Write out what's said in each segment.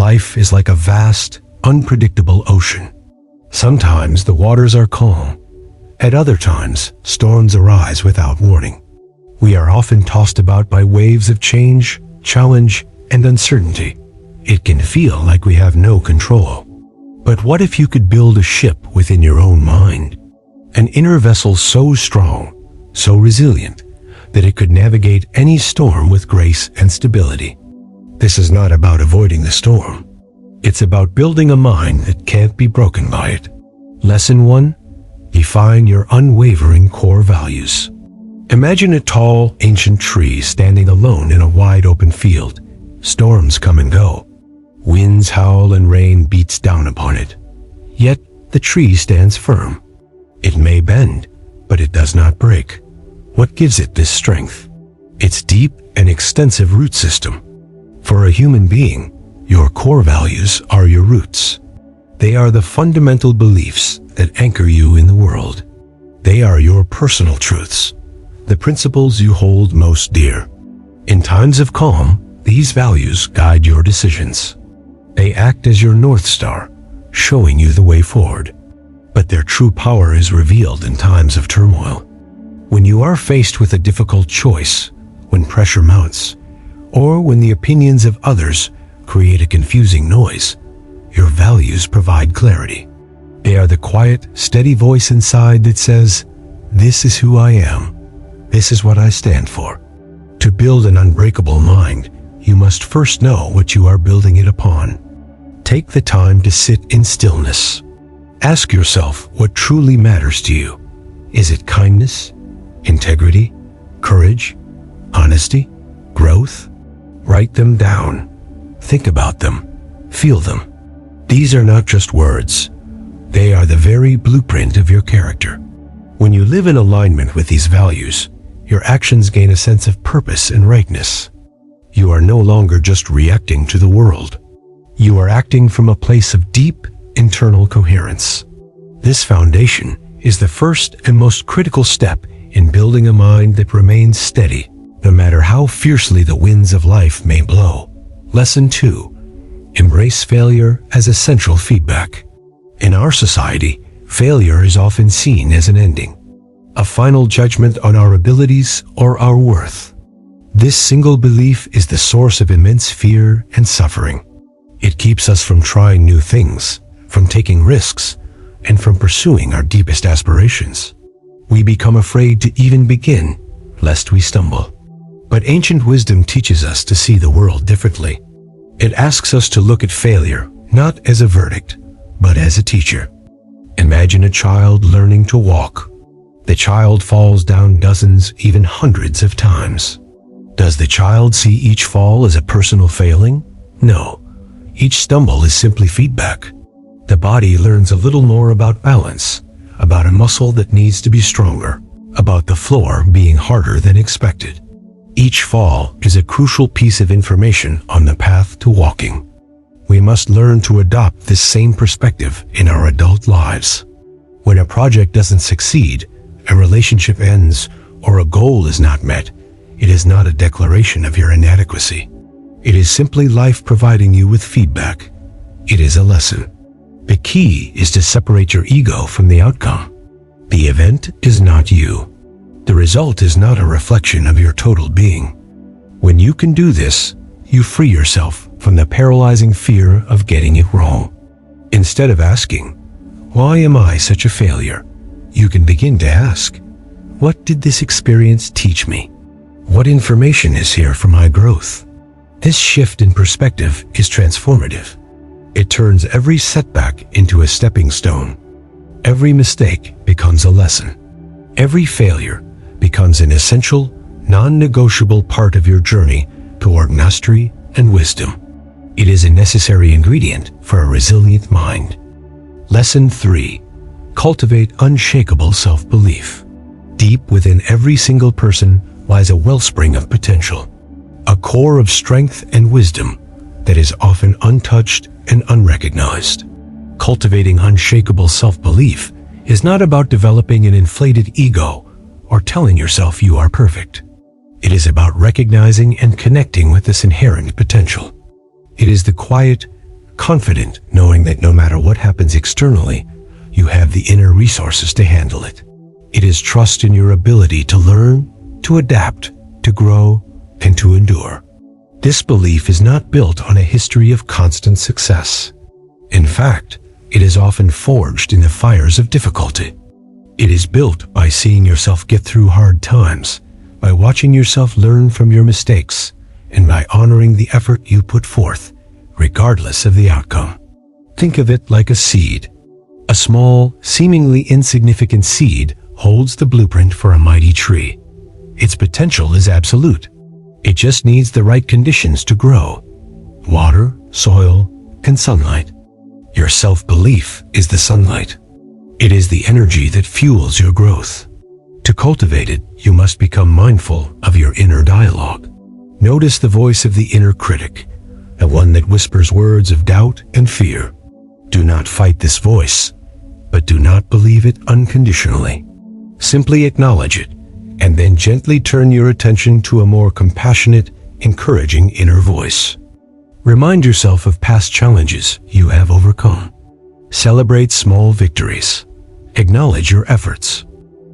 life is like a vast, unpredictable ocean. Sometimes the waters are calm. At other times, storms arise without warning. We are often tossed about by waves of change, challenge, and uncertainty. It can feel like we have no control. But what if you could build a ship within your own mind? An inner vessel so strong, so resilient, that it could navigate any storm with grace and stability. This is not about avoiding the storm. It's about building a mind that can't be broken by it. Lesson 1. Define your unwavering core values. Imagine a tall, ancient tree standing alone in a wide open field. Storms come and go. Winds howl and rain beats down upon it. Yet the tree stands firm. It may bend, but it does not break. What gives it this strength? Its deep and extensive root system. For a human being, your core values are your roots. They are the fundamental beliefs that anchor you in the world. They are your personal truths, the principles you hold most dear. In times of calm, these values guide your decisions. They act as your North Star, showing you the way forward. But their true power is revealed in times of turmoil. When you are faced with a difficult choice, when pressure mounts, or when the opinions of others create a confusing noise, your values provide clarity. They are the quiet, steady voice inside that says, "This is who I am. This is what I stand for." To build an unbreakable mind, you must first know what you are building it upon. Take the time to sit in stillness. Ask yourself what truly matters to you. Is it kindness, integrity, courage, honesty, growth? Write them down. Think about them. Feel them. These are not just words. They are the very blueprint of your character. When you live in alignment with these values, your actions gain a sense of purpose and rightness. You are no longer just reacting to the world. You are acting from a place of deep internal coherence. This foundation is the first and most critical step in building a mind that remains steady, no matter how fiercely the winds of life may blow. Lesson 2. Embrace failure as essential feedback. In our society, failure is often seen as an ending, a final judgment on our abilities or our worth. This single belief is the source of immense fear and suffering. It keeps us from trying new things, from taking risks, and from pursuing our deepest aspirations. We become afraid to even begin, lest we stumble. But ancient wisdom teaches us to see the world differently. It asks us to look at failure not as a verdict, but as a teacher. Imagine a child learning to walk. The child falls down dozens, even hundreds of times. Does the child see each fall as a personal failing? No. Each stumble is simply feedback. The body learns a little more about balance, about a muscle that needs to be stronger, about the floor being harder than expected. Each fall is a crucial piece of information on the path to walking. We must learn to adopt this same perspective in our adult lives. When a project doesn't succeed, a relationship ends, or a goal is not met, it is not a declaration of your inadequacy. It is simply life providing you with feedback. It is a lesson. The key is to separate your ego from the outcome. The event is not you. The result is not a reflection of your total being. When you can do this, you free yourself from the paralyzing fear of getting it wrong. Instead of asking, "Why am I such a failure?" you can begin to ask, "What did this experience teach me? What information is here for my growth?" This shift in perspective is transformative. It turns every setback into a stepping stone. Every mistake becomes a lesson. Every failure becomes an essential, non-negotiable part of your journey toward mastery and wisdom. It is a necessary ingredient for a resilient mind. Lesson 3. Cultivate unshakable self-belief. Deep within every single person lies a wellspring of potential, a core of strength and wisdom that is often untouched and unrecognized. Cultivating unshakable self-belief is not about developing an inflated ego or telling yourself you are perfect. It is about recognizing and connecting with this inherent potential. It is the quiet, confident knowing that no matter what happens externally, you have the inner resources to handle it. It is trust in your ability to learn, to adapt, to grow, and to endure. This belief is not built on a history of constant success. In fact, it is often forged in the fires of difficulty. It is built by seeing yourself get through hard times, by watching yourself learn from your mistakes, and by honoring the effort you put forth, regardless of the outcome. Think of it like a seed. A small, seemingly insignificant seed holds the blueprint for a mighty tree. Its potential is absolute. It just needs the right conditions to grow: water, soil, and sunlight. Your self-belief is the sunlight. It is the energy that fuels your growth. To cultivate it, you must become mindful of your inner dialogue. Notice the voice of the inner critic, the one that whispers words of doubt and fear. Do not fight this voice, but do not believe it unconditionally. Simply acknowledge it, and then gently turn your attention to a more compassionate, encouraging inner voice. Remind yourself of past challenges you have overcome. Celebrate small victories. Acknowledge your efforts.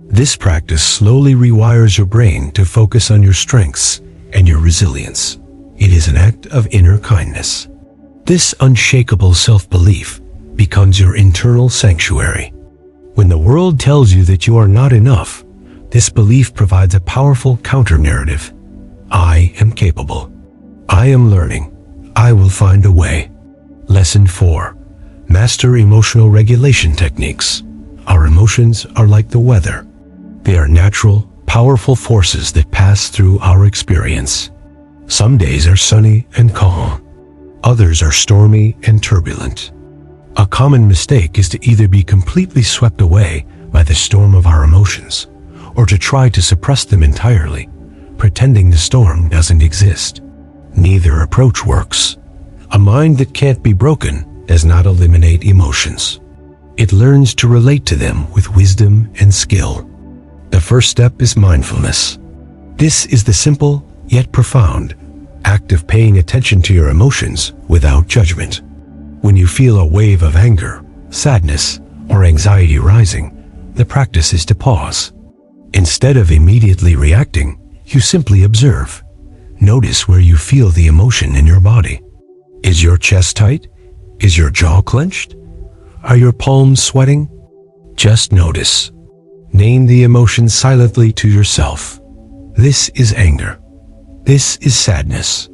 This practice slowly rewires your brain to focus on your strengths and your resilience. It is an act of inner kindness. This unshakable self-belief becomes your internal sanctuary. When the world tells you that you are not enough, this belief provides a powerful counter-narrative. I am capable. I am learning. I will find a way. Lesson 4. Master emotional regulation techniques. Our emotions are like the weather. They are natural, powerful forces that pass through our experience. Some days are sunny and calm. Others are stormy and turbulent. A common mistake is to either be completely swept away by the storm of our emotions, or to try to suppress them entirely, pretending the storm doesn't exist. Neither approach works. A mind that can't be broken does not eliminate emotions. It learns to relate to them with wisdom and skill. The first step is mindfulness. This is the simple, yet profound, act of paying attention to your emotions without judgment. When you feel a wave of anger, sadness, or anxiety rising, the practice is to pause. Instead of immediately reacting, you simply observe. Notice where you feel the emotion in your body. Is your chest tight? Is your jaw clenched? Are your palms sweating? Just notice. Name the emotion silently to yourself. This is anger. This is sadness.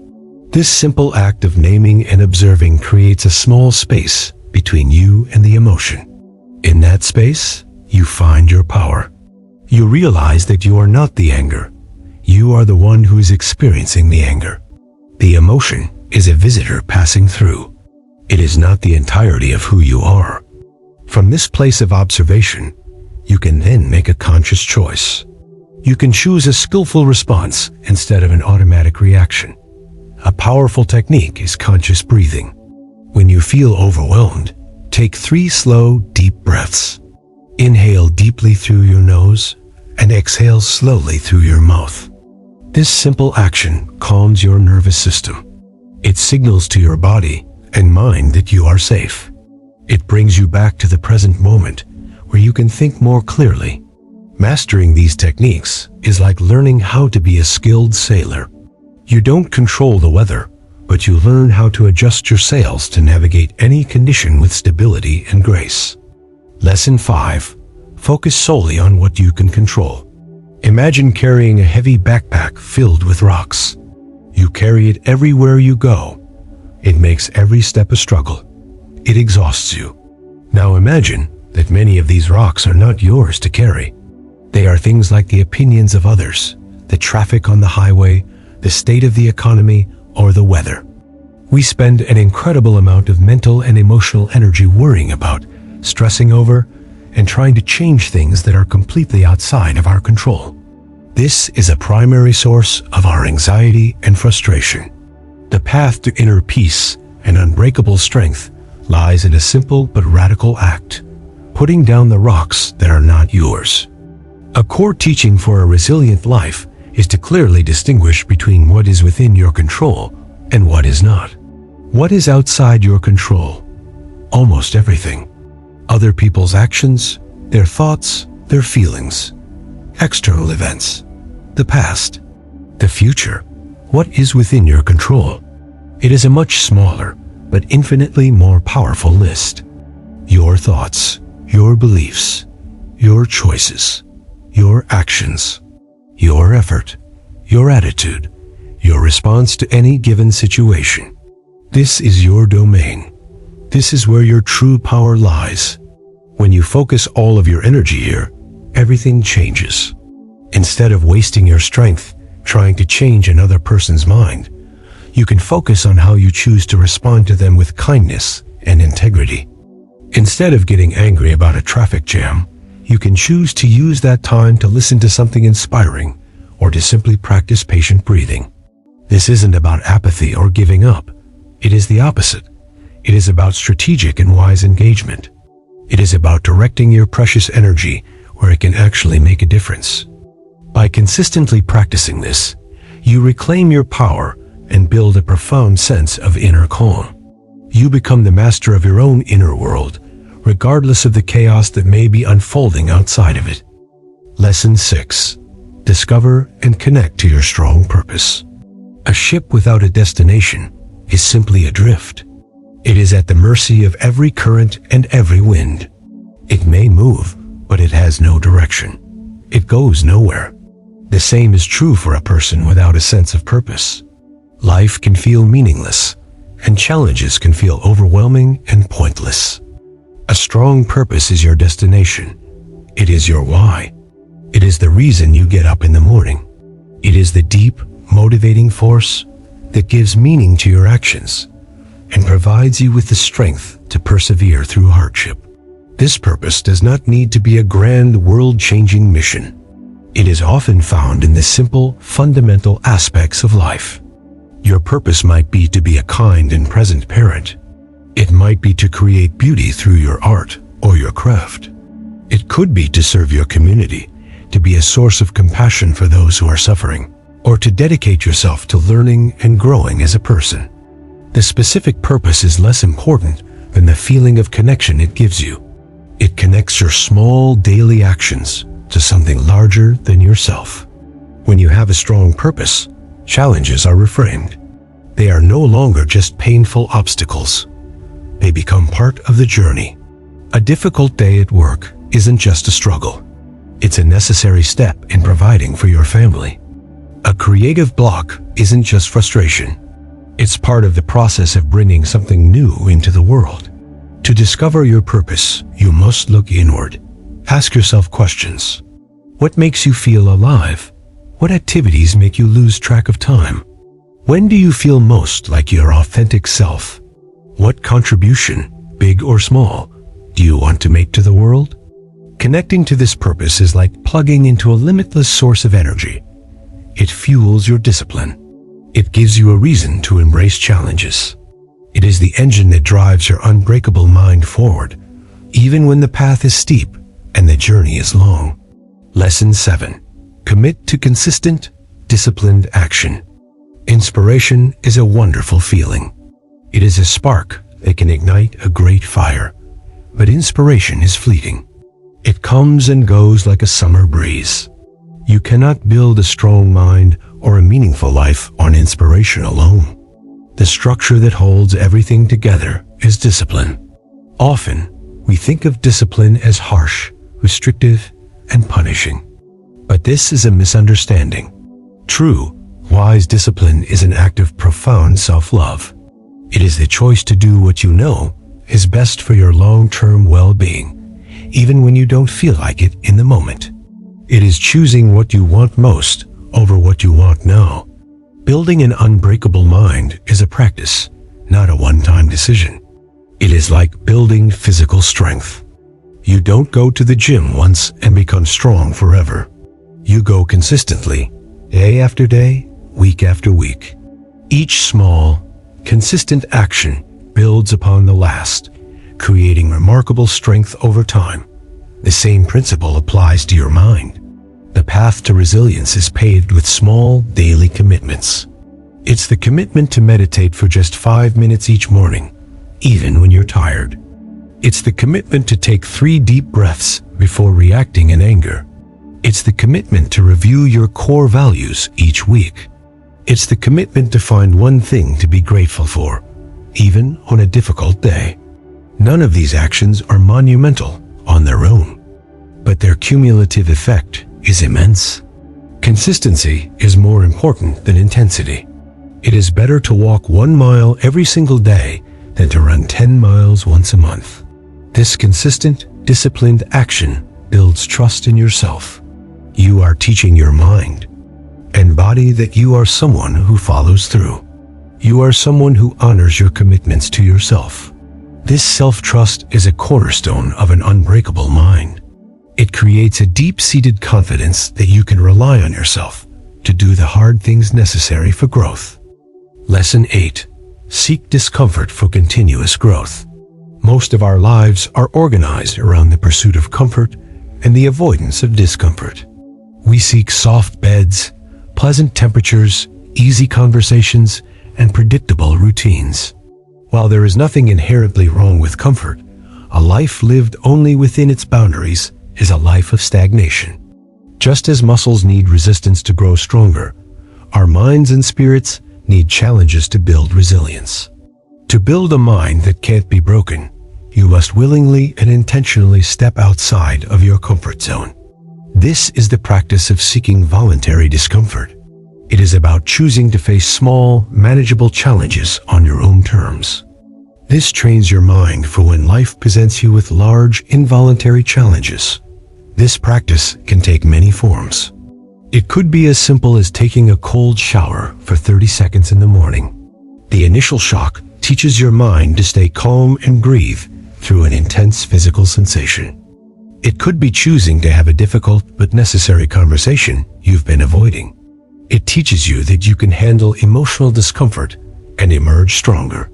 This simple act of naming and observing creates a small space between you and the emotion. In that space, you find your power. You realize that you are not the anger. You are the one who is experiencing the anger. The emotion is a visitor passing through. It is not the entirety of who you are. From this place of observation, you can then make a conscious choice. You can choose a skillful response instead of an automatic reaction. A powerful technique is conscious breathing. When you feel overwhelmed, take 3 slow, deep breaths. Inhale deeply through your nose and exhale slowly through your mouth. This simple action calms your nervous system. It signals to your body and mind that you are safe. It brings you back to the present moment where you can think more clearly. Mastering these techniques is like learning how to be a skilled sailor. You don't control the weather, but you learn how to adjust your sails to navigate any condition with stability and grace. Lesson 5. Focus solely on what you can control. Imagine carrying a heavy backpack filled with rocks. You carry it everywhere you go. It makes every step a struggle. It exhausts you. Now imagine that many of these rocks are not yours to carry. They are things like the opinions of others, the traffic on the highway, the state of the economy, or the weather. We spend an incredible amount of mental and emotional energy worrying about, stressing over, and trying to change things that are completely outside of our control. This is a primary source of our anxiety and frustration. The path to inner peace and unbreakable strength lies in a simple but radical act: putting down the rocks that are not yours. A core teaching for a resilient life is to clearly distinguish between what is within your control and what is not. What is outside your control? Almost everything. Other people's actions, their thoughts, their feelings, external events, the past, the future. What is within your control? It is a much smaller, but infinitely more powerful list. Your thoughts, your beliefs, your choices, your actions, your effort, your attitude, your response to any given situation. This is your domain. This is where your true power lies. When you focus all of your energy here, everything changes. Instead of wasting your strength trying to change another person's mind, you can focus on how you choose to respond to them with kindness and integrity. Instead of getting angry about a traffic jam, you can choose to use that time to listen to something inspiring or to simply practice patient breathing. This isn't about apathy or giving up. It is the opposite. It is about strategic and wise engagement. It is about directing your precious energy where it can actually make a difference. By consistently practicing this, you reclaim your power and build a profound sense of inner calm. You become the master of your own inner world, regardless of the chaos that may be unfolding outside of it. Lesson 6. Discover and connect to your strong purpose. A ship without a destination is simply adrift. It is at the mercy of every current and every wind. It may move, but it has no direction. It goes nowhere. The same is true for a person without a sense of purpose. Life can feel meaningless, and challenges can feel overwhelming and pointless. A strong purpose is your destination. It is your why. It is the reason you get up in the morning. It is the deep, motivating force that gives meaning to your actions and provides you with the strength to persevere through hardship. This purpose does not need to be a grand, world-changing mission. It is often found in the simple, fundamental aspects of life. Your purpose might be to be a kind and present parent. It might be to create beauty through your art or your craft. It could be to serve your community, to be a source of compassion for those who are suffering, or to dedicate yourself to learning and growing as a person. The specific purpose is less important than the feeling of connection it gives you. It connects your small daily actions to something larger than yourself. When you have a strong purpose, challenges are reframed. They are no longer just painful obstacles. They become part of the journey. A difficult day at work isn't just a struggle. It's a necessary step in providing for your family. A creative block isn't just frustration. It's part of the process of bringing something new into the world. To discover your purpose, you must look inward. Ask yourself questions. What makes you feel alive? What activities make you lose track of time? When do you feel most like your authentic self? What contribution, big or small, do you want to make to the world? Connecting to this purpose is like plugging into a limitless source of energy. It fuels your discipline. It gives you a reason to embrace challenges. It is the engine that drives your unbreakable mind forward, even when the path is steep and the journey is long. Lesson 7. Commit to consistent, disciplined action. Inspiration is a wonderful feeling. It is a spark that can ignite a great fire. But inspiration is fleeting. It comes and goes like a summer breeze. You cannot build a strong mind or a meaningful life on inspiration alone. The structure that holds everything together is discipline. Often, we think of discipline as harsh, restrictive, and punishing. But this is a misunderstanding. True, wise discipline is an act of profound self-love. It is the choice to do what you know is best for your long-term well-being, even when you don't feel like it in the moment. It is choosing what you want most over what you want now. Building an unbreakable mind is a practice, not a one-time decision. It is like building physical strength. You don't go to the gym once and become strong forever. You go consistently, day after day, week after week. Each small, consistent action builds upon the last, creating remarkable strength over time. The same principle applies to your mind. The path to resilience is paved with small, daily commitments. It's the commitment to meditate for just 5 minutes each morning, even when you're tired. It's the commitment to take 3 deep breaths before reacting in anger. It's the commitment to review your core values each week. It's the commitment to find one thing to be grateful for, even on a difficult day. None of these actions are monumental on their own, but their cumulative effect is immense. Consistency is more important than intensity. It is better to walk 1 mile every single day than to run 10 miles once a month. This consistent, disciplined action builds trust in yourself. You are teaching your mind and body that you are someone who follows through. You are someone who honors your commitments to yourself. This self-trust is a cornerstone of an unbreakable mind. It creates a deep-seated confidence that you can rely on yourself to do the hard things necessary for growth. Lesson 8. Seek discomfort for continuous growth. Most of our lives are organized around the pursuit of comfort and the avoidance of discomfort. We seek soft beds, pleasant temperatures, easy conversations, and predictable routines. While there is nothing inherently wrong with comfort, a life lived only within its boundaries is a life of stagnation. Just as muscles need resistance to grow stronger, our minds and spirits need challenges to build resilience. To build a mind that can't be broken, you must willingly and intentionally step outside of your comfort zone. This is the practice of seeking voluntary discomfort. It is about choosing to face small, manageable challenges on your own terms. This trains your mind for when life presents you with large, involuntary challenges. This practice can take many forms. It could be as simple as taking a cold shower for 30 seconds in the morning. The initial shock teaches your mind to stay calm and breathe through an intense physical sensation. It could be choosing to have a difficult but necessary conversation you've been avoiding. It teaches you that you can handle emotional discomfort and emerge stronger.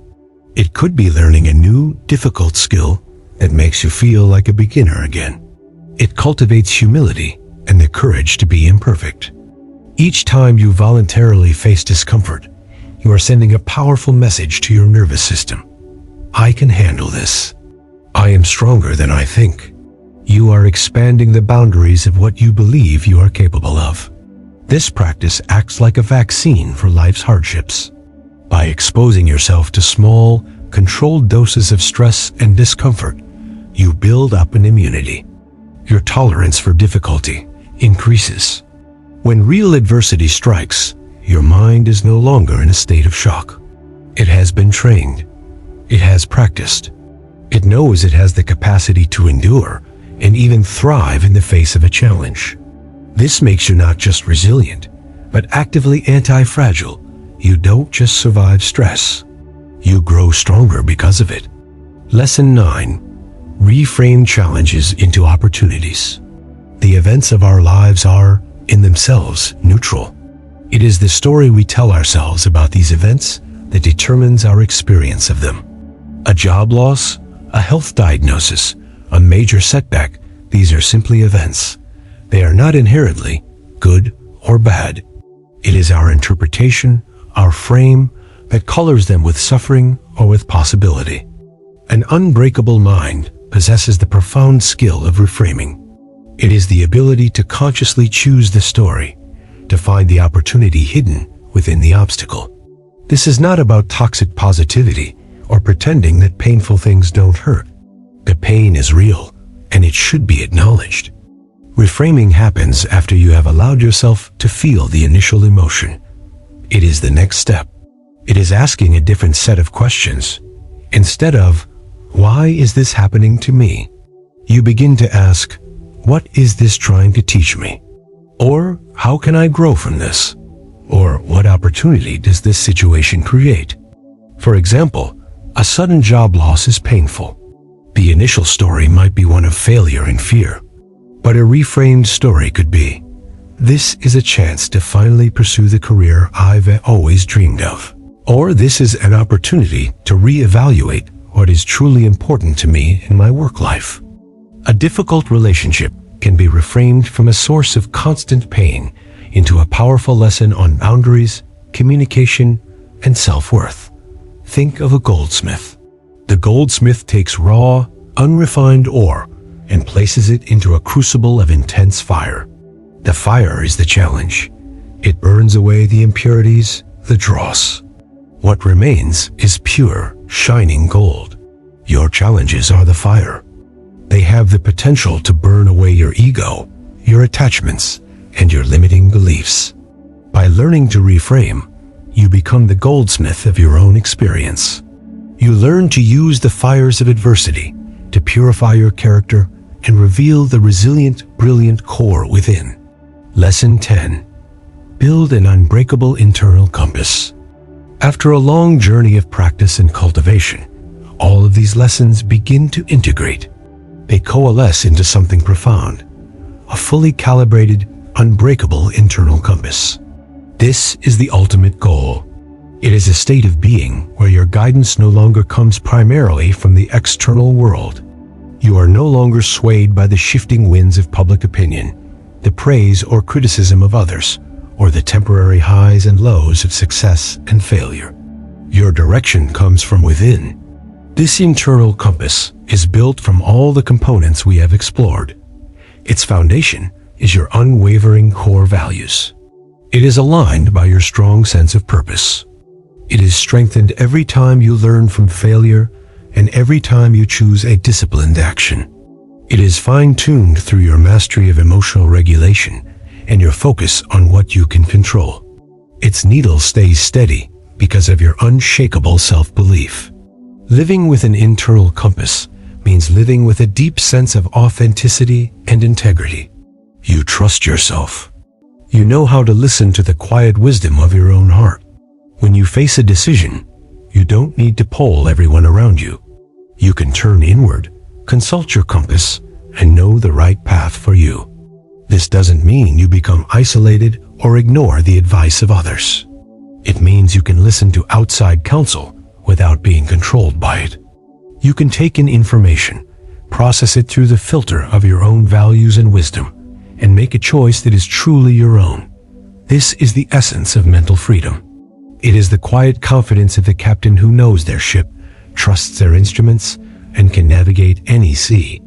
It could be learning a new, difficult skill that makes you feel like a beginner again. It cultivates humility and the courage to be imperfect. Each time you voluntarily face discomfort, you are sending a powerful message to your nervous system. I can handle this. I am stronger than I think. You are expanding the boundaries of what you believe you are capable of. This practice acts like a vaccine for life's hardships. By exposing yourself to small, controlled doses of stress and discomfort, you build up an immunity. Your tolerance for difficulty increases. When real adversity strikes, your mind is no longer in a state of shock. It has been trained. It has practiced. It knows it has the capacity to endure and even thrive in the face of a challenge. This makes you not just resilient, but actively anti-fragile. You don't just survive stress. You grow stronger because of it. Lesson 9. Reframe challenges into opportunities. The events of our lives are, in themselves, neutral. It is the story we tell ourselves about these events that determines our experience of them. A job loss, a health diagnosis, a major setback, these are simply events. They are not inherently good or bad. It is our interpretation, our frame, that colors them with suffering or with possibility. An unbreakable mind possesses the profound skill of reframing. It is the ability to consciously choose the story, to find the opportunity hidden within the obstacle. This is not about toxic positivity or pretending that painful things don't hurt. The pain is real, and it should be acknowledged. Reframing happens after you have allowed yourself to feel the initial emotion. It is the next step. It is asking a different set of questions. Instead of, "Why is this happening to me?" you begin to ask, "What is this trying to teach me?" Or, "How can I grow from this?" Or, "What opportunity does this situation create?" For example, a sudden job loss is painful. The initial story might be one of failure and fear, but a reframed story could be, "This is a chance to finally pursue the career I've always dreamed of." Or, "This is an opportunity to reevaluate what is truly important to me in my work life." A difficult relationship can be reframed from a source of constant pain into a powerful lesson on boundaries, communication, and self-worth. Think of a goldsmith. The goldsmith takes raw, unrefined ore and places it into a crucible of intense fire. The fire is the challenge. It burns away the impurities, the dross. What remains is pure, shining gold. Your challenges are the fire. They have the potential to burn away your ego, your attachments, and your limiting beliefs. By learning to reframe, you become the goldsmith of your own experience. You learn to use the fires of adversity to purify your character and reveal the resilient, brilliant core within. Lesson 10. Build an unbreakable internal compass. After a long journey of practice and cultivation, all of these lessons begin to integrate. They coalesce into something profound, a fully calibrated, unbreakable internal compass. This is the ultimate goal. It is a state of being where your guidance no longer comes primarily from the external world. You are no longer swayed by the shifting winds of public opinion, the praise or criticism of others, or the temporary highs and lows of success and failure. Your direction comes from within. This internal compass is built from all the components we have explored. Its foundation is your unwavering core values. It is aligned by your strong sense of purpose. It is strengthened every time you learn from failure and every time you choose a disciplined action. It is fine-tuned through your mastery of emotional regulation and your focus on what you can control. Its needle stays steady because of your unshakable self-belief. Living with an internal compass means living with a deep sense of authenticity and integrity. You trust yourself. You know how to listen to the quiet wisdom of your own heart. When you face a decision, you don't need to poll everyone around you. You can turn inward, consult your compass, and know the right path for you. This doesn't mean you become isolated or ignore the advice of others. It means you can listen to outside counsel without being controlled by it. You can take in information, process it through the filter of your own values and wisdom, and make a choice that is truly your own. This is the essence of mental freedom. It is the quiet confidence of the captain who knows their ship, trusts their instruments, and can navigate any sea.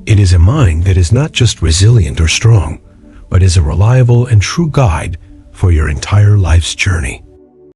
It is a mind that is not just resilient or strong, but is a reliable and true guide for your entire life's journey.